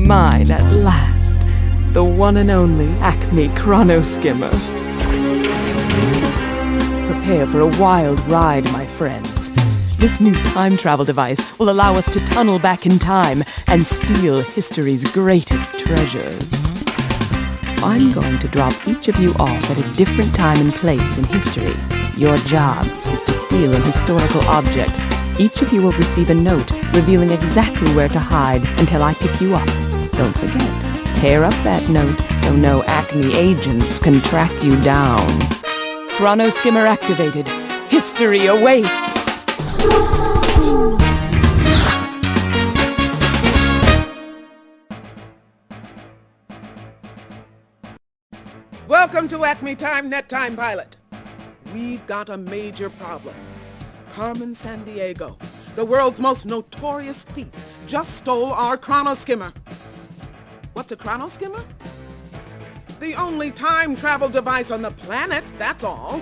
Mine at last. The one and only Acme Chronoskimmer. Prepare for a wild ride, my friends. This new time travel device will allow us to tunnel back in time and steal history's greatest treasures. I'm going to drop each of you off at a different time and place in history. Your job is to steal an historical object. Each of you will receive a note revealing exactly where to hide until I pick you up. Don't forget, tear up that note so no Acme agents can track you down. Chronoskimmer activated. History awaits! Welcome to Acme Time Net Time Pilot. We've got a major problem. Carmen Sandiego, the world's most notorious thief, just stole our Chronoskimmer. What's a Chronoskimmer? The only time travel device on the planet, that's all.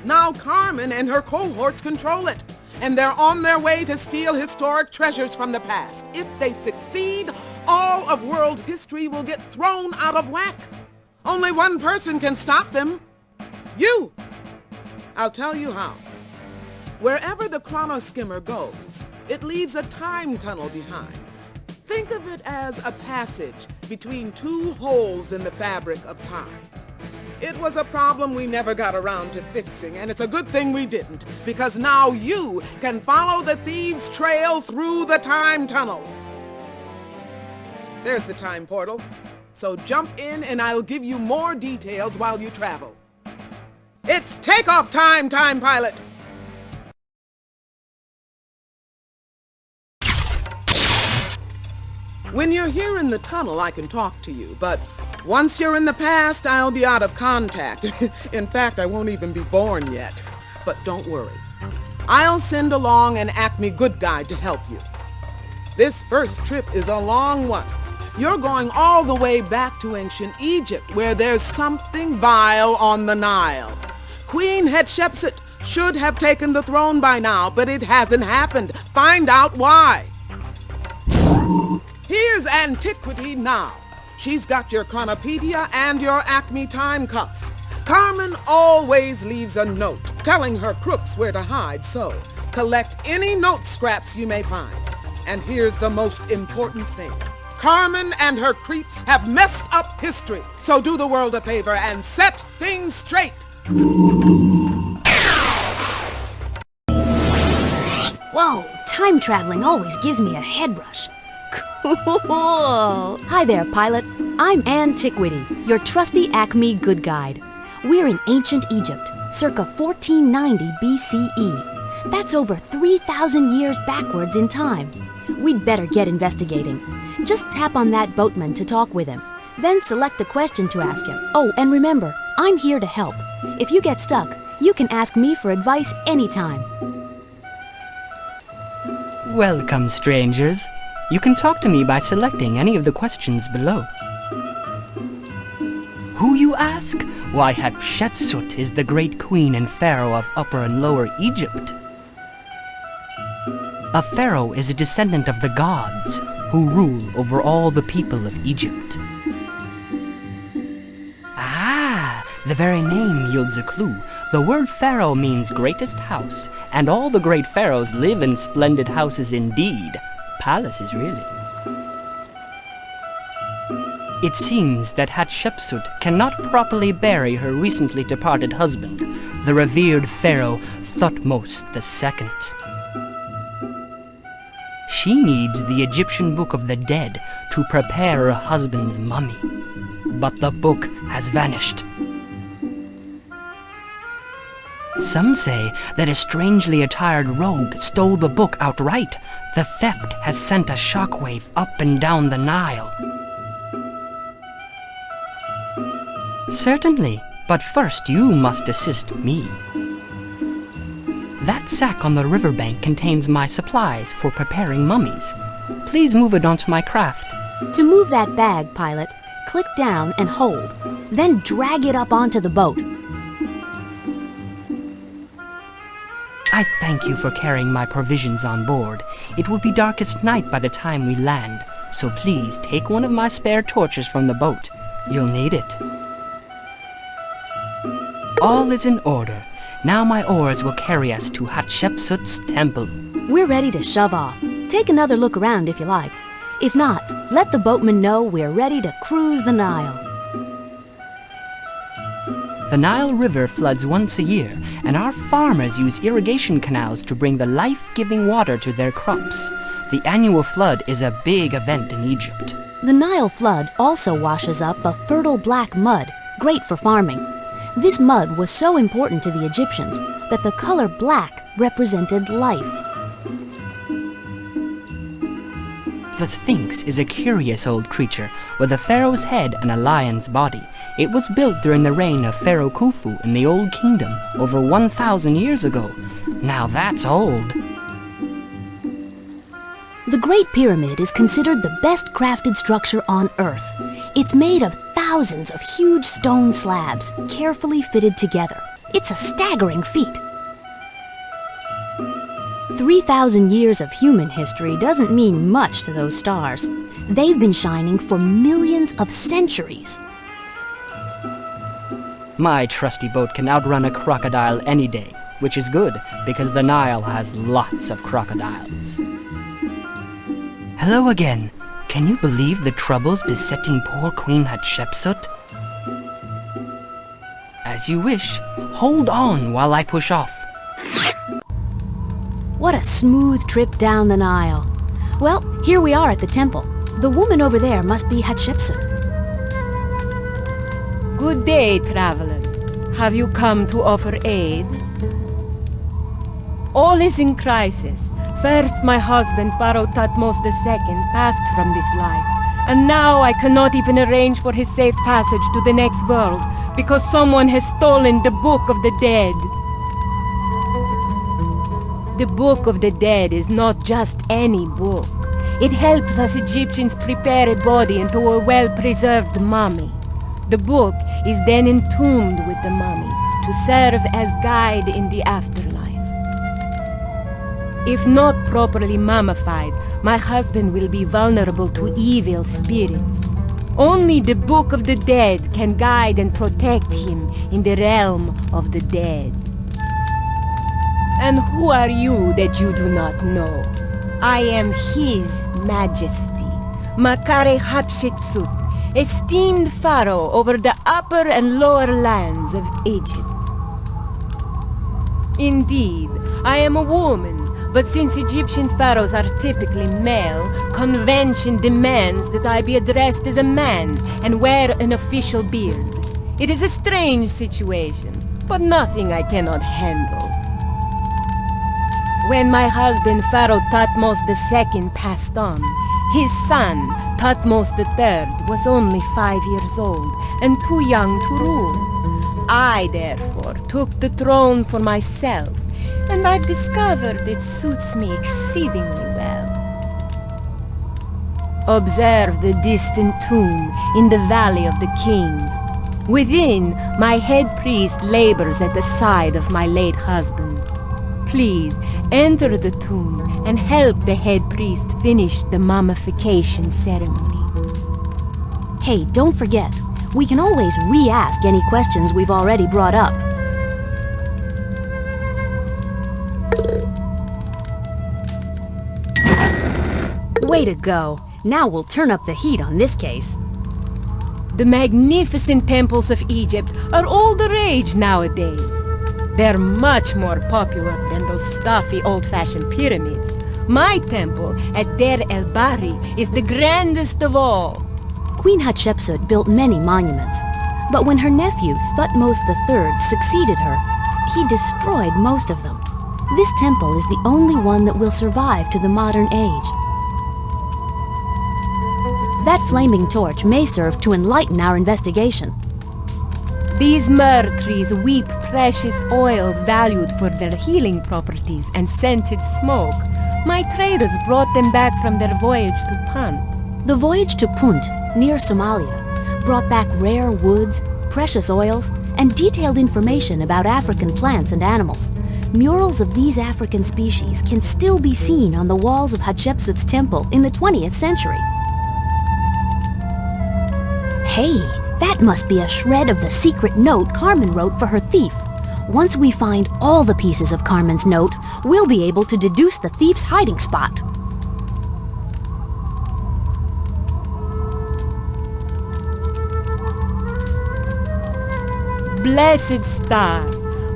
Now Carmen and her cohorts control it, and they're on their way to steal historic treasures from the past. If they succeed, all of world history will get thrown out of whack. Only one person can stop them. You! I'll tell you how. Wherever the Chronoskimmer goes, it leaves a time tunnel behind. Think of it as a passage between two holes in the fabric of time. It was a problem we never got around to fixing, and it's a good thing we didn't, because now you can follow the thieves' trail through the time tunnels. There's the time portal. So jump in and I'll give you more details while you travel. It's takeoff time, Time Pilot! When you're here in the tunnel, I can talk to you, but once you're in the past, I'll be out of contact. In fact, I won't even be born yet. But don't worry. I'll send along an Acme good guide to help you. This first trip is a long one. You're going all the way back to ancient Egypt, where there's something vile on the Nile. Queen Hatshepsut should have taken the throne by now, but it hasn't happened. Find out why. Here's Antiquity now. She's got your Chronopedia and your Acme time cuffs. Carmen always leaves a note telling her crooks where to hide, so collect any note scraps you may find. And here's the most important thing. Carmen and her creeps have messed up history, so do the world a favor and set things straight. Whoa, time traveling always gives me a head rush. Cool! Hi there, pilot. I'm Antiquity, your trusty Acme good guide. We're in ancient Egypt, circa 1490 B.C.E. That's over 3,000 years backwards in time. We'd better get investigating. Just tap on that boatman to talk with him. Then select a question to ask him. Oh, and remember, I'm here to help. If you get stuck, you can ask me for advice anytime. Welcome, strangers. You can talk to me by selecting any of the questions below. Who, you ask? Why, Hatshepsut is the great queen and pharaoh of Upper and Lower Egypt. A pharaoh is a descendant of the gods who rule over all the people of Egypt. Ah, the very name yields a clue. The word pharaoh means greatest house, and all the great pharaohs live in splendid houses indeed. Palaces, really. It seems that Hatshepsut cannot properly bury her recently departed husband, the revered pharaoh Thutmose II. She needs the Egyptian Book of the Dead to prepare her husband's mummy. But the book has vanished. Some say that a strangely attired rogue stole the book outright. The theft has sent a shockwave up and down the Nile. Certainly, but first you must assist me. That sack on the riverbank contains my supplies for preparing mummies. Please move it onto my craft. To move that bag, pilot, click down and hold. Then drag it up onto the boat. I thank you for carrying my provisions on board. It will be darkest night by the time we land, so please take one of my spare torches from the boat. You'll need it. All is in order. Now my oars will carry us to Hatshepsut's temple. We're ready to shove off. Take another look around if you like. If not, let the boatman know we're ready to cruise the Nile. The Nile River floods once a year, and our farmers use irrigation canals to bring the life-giving water to their crops. The annual flood is a big event in Egypt. The Nile flood also washes up a fertile black mud, great for farming. This mud was so important to the Egyptians that the color black represented life. The Sphinx is a curious old creature with a pharaoh's head and a lion's body. It was built during the reign of Pharaoh Khufu in the Old Kingdom over 1,000 years ago. Now that's old. The Great Pyramid is considered the best crafted structure on Earth. It's made of thousands of huge stone slabs, carefully fitted together. It's a staggering feat. 3,000 years of human history doesn't mean much to those stars. They've been shining for millions of centuries. My trusty boat can outrun a crocodile any day, which is good because the Nile has lots of crocodiles. Hello again. Can you believe the troubles besetting poor Queen Hatshepsut? As you wish. Hold on while I push off. What a smooth trip down the Nile. Well, here we are at the temple. The woman over there must be Hatshepsut. Good day, travelers. Have you come to offer aid? All is in crisis. First, my husband, Pharaoh Thutmose II, passed from this life. And now I cannot even arrange for his safe passage to the next world because someone has stolen the Book of the Dead. The Book of the Dead is not just any book. It helps us Egyptians prepare a body into a well-preserved mummy. The book is then entombed with the mummy to serve as guide in the afterlife. If not properly mummified, my husband will be vulnerable to evil spirits. Only the Book of the Dead can guide and protect him in the realm of the dead. And who are you that you do not know? I am His Majesty, Makare Hatshepsut, esteemed pharaoh over the upper and lower lands of Egypt. Indeed, I am a woman, but since Egyptian pharaohs are typically male, convention demands that I be addressed as a man and wear an official beard. It is a strange situation, but nothing I cannot handle. When my husband Pharaoh Thutmose II passed on, his son, Thutmose III, was only 5 years old and too young to rule. I, therefore, took the throne for myself, and I've discovered it suits me exceedingly well. Observe the distant tomb in the Valley of the Kings. Within, my head priest labors at the side of my late husband. Please, enter the tomb and help the head priest finish the mummification ceremony. Hey, don't forget, we can always re-ask any questions we've already brought up. Way to go. Now we'll turn up the heat on this case. The magnificent temples of Egypt are all the rage nowadays. They're much more popular than those stuffy old-fashioned pyramids. My temple at Der El Bahri is the grandest of all. Queen Hatshepsut built many monuments, but when her nephew Thutmose III succeeded her, he destroyed most of them. This temple is the only one that will survive to the modern age. That flaming torch may serve to enlighten our investigation. These myrrh trees weep precious oils valued for their healing properties and scented smoke. My traders brought them back from their voyage to Punt. The voyage to Punt, near Somalia, brought back rare woods, precious oils, and detailed information about African plants and animals. Murals of these African species can still be seen on the walls of Hatshepsut's temple in the 20th century. Hey, that must be a shred of the secret note Carmen wrote for her thief. Once we find all the pieces of Carmen's note, we'll be able to deduce the thief's hiding spot. Blessed star!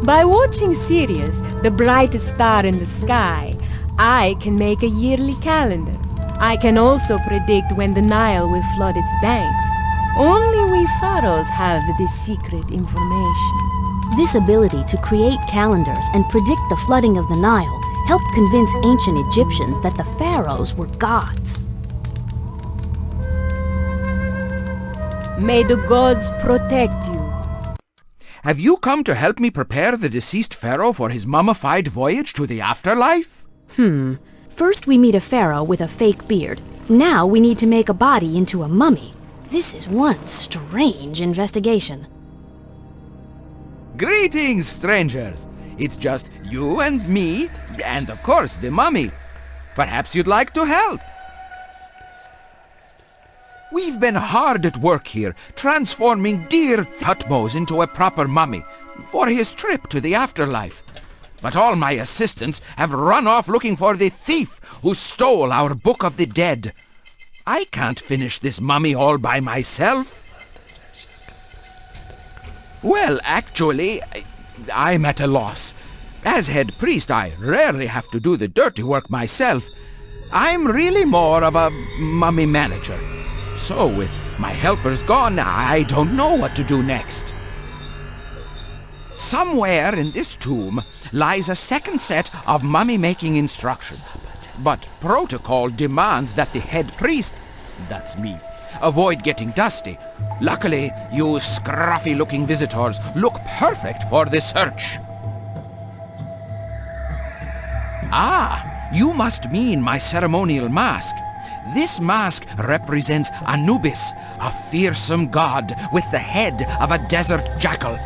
By watching Sirius, the brightest star in the sky, I can make a yearly calendar. I can also predict when the Nile will flood its banks. Only we pharaohs have this secret information. This ability to create calendars and predict the flooding of the Nile helped convince ancient Egyptians that the pharaohs were gods. May the gods protect you. Have you come to help me prepare the deceased pharaoh for his mummified voyage to the afterlife? First we meet a pharaoh with a fake beard. Now we need to make a body into a mummy. This is one strange investigation. Greetings, strangers. It's just you and me, and of course the mummy. Perhaps you'd like to help. We've been hard at work here, transforming dear Thutmose into a proper mummy for his trip to the afterlife. But all my assistants have run off looking for the thief who stole our Book of the Dead. I can't finish this mummy all by myself. Well, actually, I'm at a loss. As head priest, I rarely have to do the dirty work myself. I'm really more of a mummy manager. So, with my helpers gone, I don't know what to do next. Somewhere in this tomb lies a second set of mummy-making instructions. But protocol demands that the head priest, that's me, avoid getting dusty. Luckily, you scruffy-looking visitors look perfect for the search. Ah, you must mean my ceremonial mask. This mask represents Anubis, a fearsome god with the head of a desert jackal.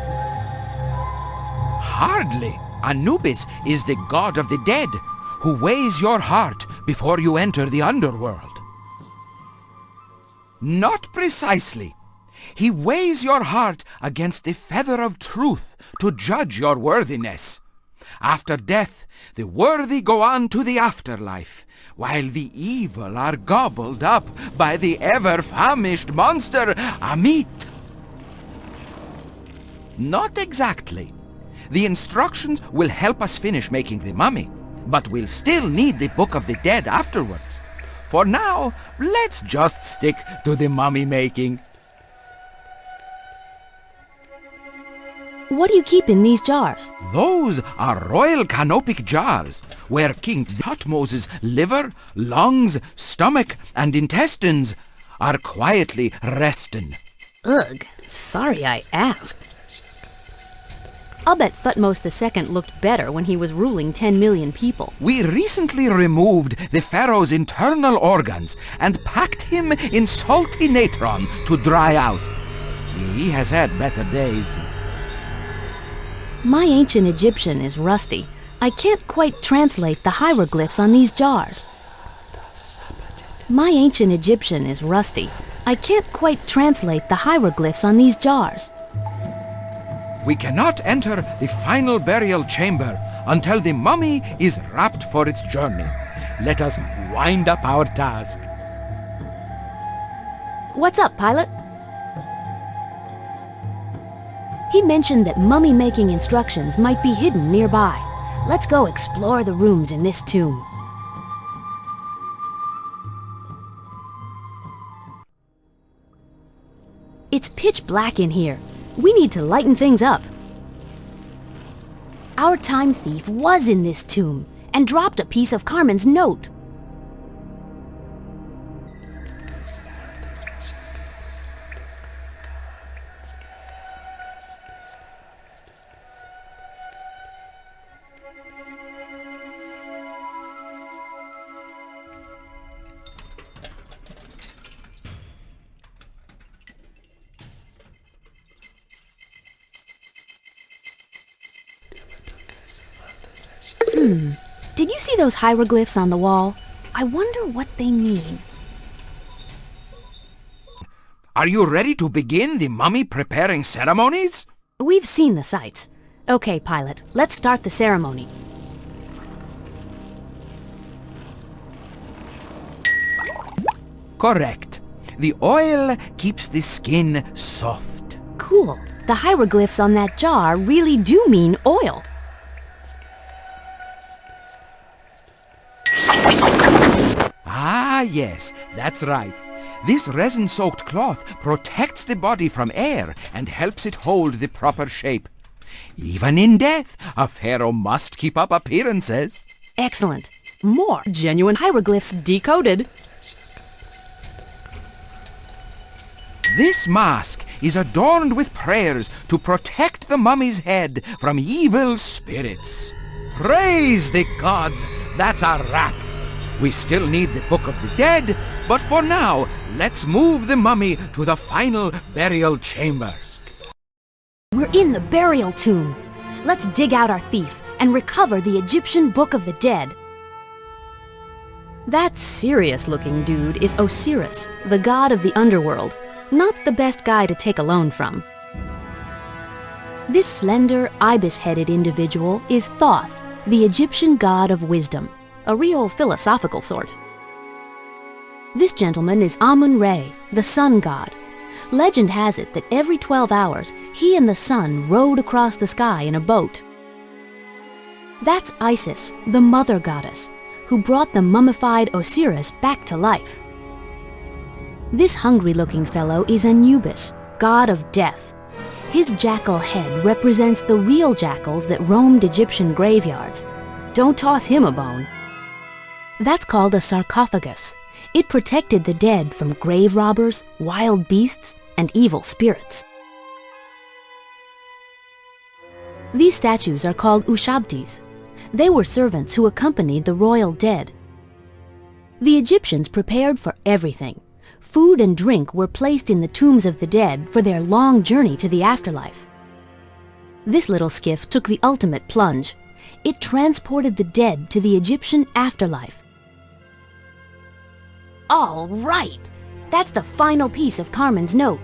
Hardly. Anubis is the god of the dead, who weighs your heart before you enter the underworld. Not precisely. He weighs your heart against the feather of truth to judge your worthiness. After death, the worthy go on to the afterlife, while the evil are gobbled up by the ever-famished monster, Amit. Not exactly. The instructions will help us finish making the mummy, but we'll still need the Book of the Dead afterwards. For now, let's just stick to the mummy making. What do you keep in these jars? Those are royal canopic jars, where King Thutmose's liver, lungs, stomach, and intestines are quietly resting. Ugh, sorry I asked. I'll bet Thutmose II looked better when he was ruling 10 million people. We recently removed the pharaoh's internal organs and packed him in salty natron to dry out. He has had better days. My ancient Egyptian is rusty. I can't quite translate the hieroglyphs on these jars. My ancient Egyptian is rusty. I can't quite translate the hieroglyphs on these jars. We cannot enter the final burial chamber until the mummy is wrapped for its journey. Let us wind up our task. What's up, pilot? He mentioned that mummy-making instructions might be hidden nearby. Let's go explore the rooms in this tomb. It's pitch black in here. We need to lighten things up. Our time thief was in this tomb and dropped a piece of Carmen's note. Did you see those hieroglyphs on the wall? I wonder what they mean. Are you ready to begin the mummy-preparing ceremonies? We've seen the sights. Okay, pilot, let's start the ceremony. Correct. The oil keeps the skin soft. Cool. The hieroglyphs on that jar really do mean oil. Ah, yes, that's right. This resin-soaked cloth protects the body from air and helps it hold the proper shape. Even in death, a pharaoh must keep up appearances. Excellent. More genuine hieroglyphs decoded. This mask is adorned with prayers to protect the mummy's head from evil spirits. Praise the gods! That's a wrap. We still need the Book of the Dead, but for now, let's move the mummy to the final burial chamber. We're in the burial tomb. Let's dig out our thief and recover the Egyptian Book of the Dead. That serious-looking dude is Osiris, the god of the underworld. Not the best guy to take a loan from. This slender, ibis-headed individual is Thoth, the Egyptian god of wisdom, a real philosophical sort. This gentleman is Amun-Re, the sun god. Legend has it that every 12 hours, he and the sun rode across the sky in a boat. That's Isis, the mother goddess, who brought the mummified Osiris back to life. This hungry-looking fellow is Anubis, god of death. His jackal head represents the real jackals that roamed Egyptian graveyards. Don't toss him a bone. That's called a sarcophagus. It protected the dead from grave robbers, wild beasts, and evil spirits. These statues are called Ushabtis. They were servants who accompanied the royal dead. The Egyptians prepared for everything. Food and drink were placed in the tombs of the dead for their long journey to the afterlife. This little skiff took the ultimate plunge. It transported the dead to the Egyptian afterlife. All right! That's the final piece of Carmen's note.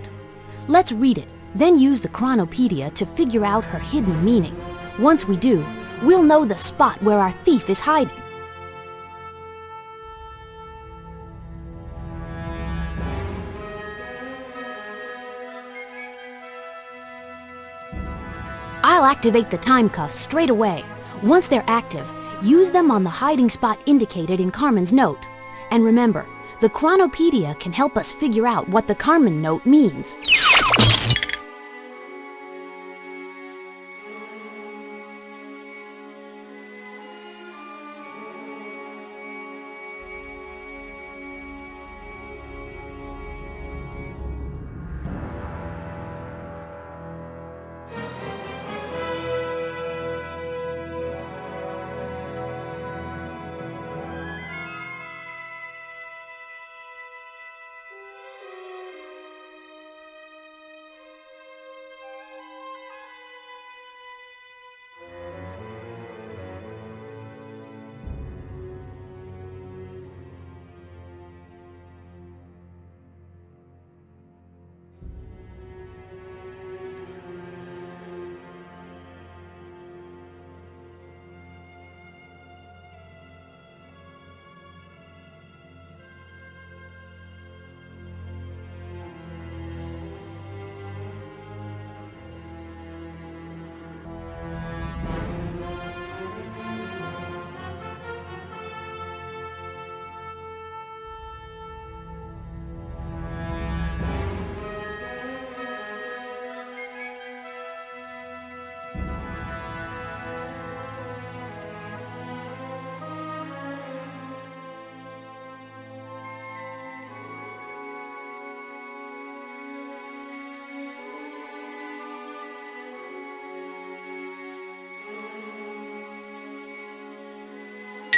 Let's read it, then use the chronopedia to figure out her hidden meaning. Once we do, we'll know the spot where our thief is hiding. I'll activate the time cuffs straight away. Once they're active, use them on the hiding spot indicated in Carmen's note. And remember, the chronopedia can help us figure out what the Carmen note means.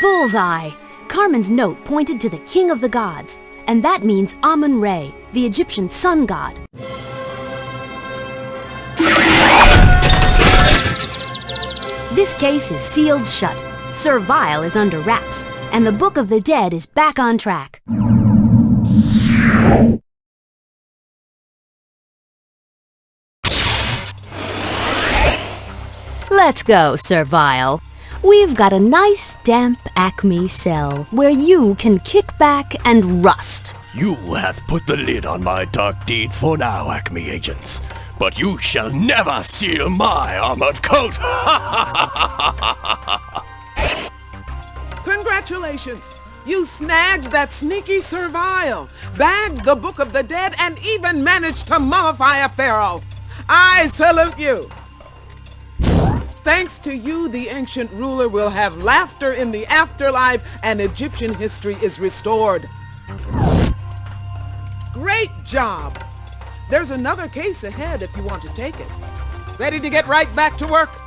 Bullseye! Carmen's note pointed to the king of the gods, and that means Amun-Re, the Egyptian sun god. This case is sealed shut. Sir Vile is under wraps, and the Book of the Dead is back on track. Let's go, Servile. We've got a nice, damp Acme cell where you can kick back and rust. You have put the lid on my dark deeds for now, Acme agents. But you shall never seal my armored coat! Congratulations! You snagged that sneaky Servile, bagged the Book of the Dead, and even managed to mummify a pharaoh. I salute you! Thanks to you, the ancient ruler will have laughter in the afterlife and Egyptian history is restored. Great job! There's another case ahead if you want to take it. Ready to get right back to work?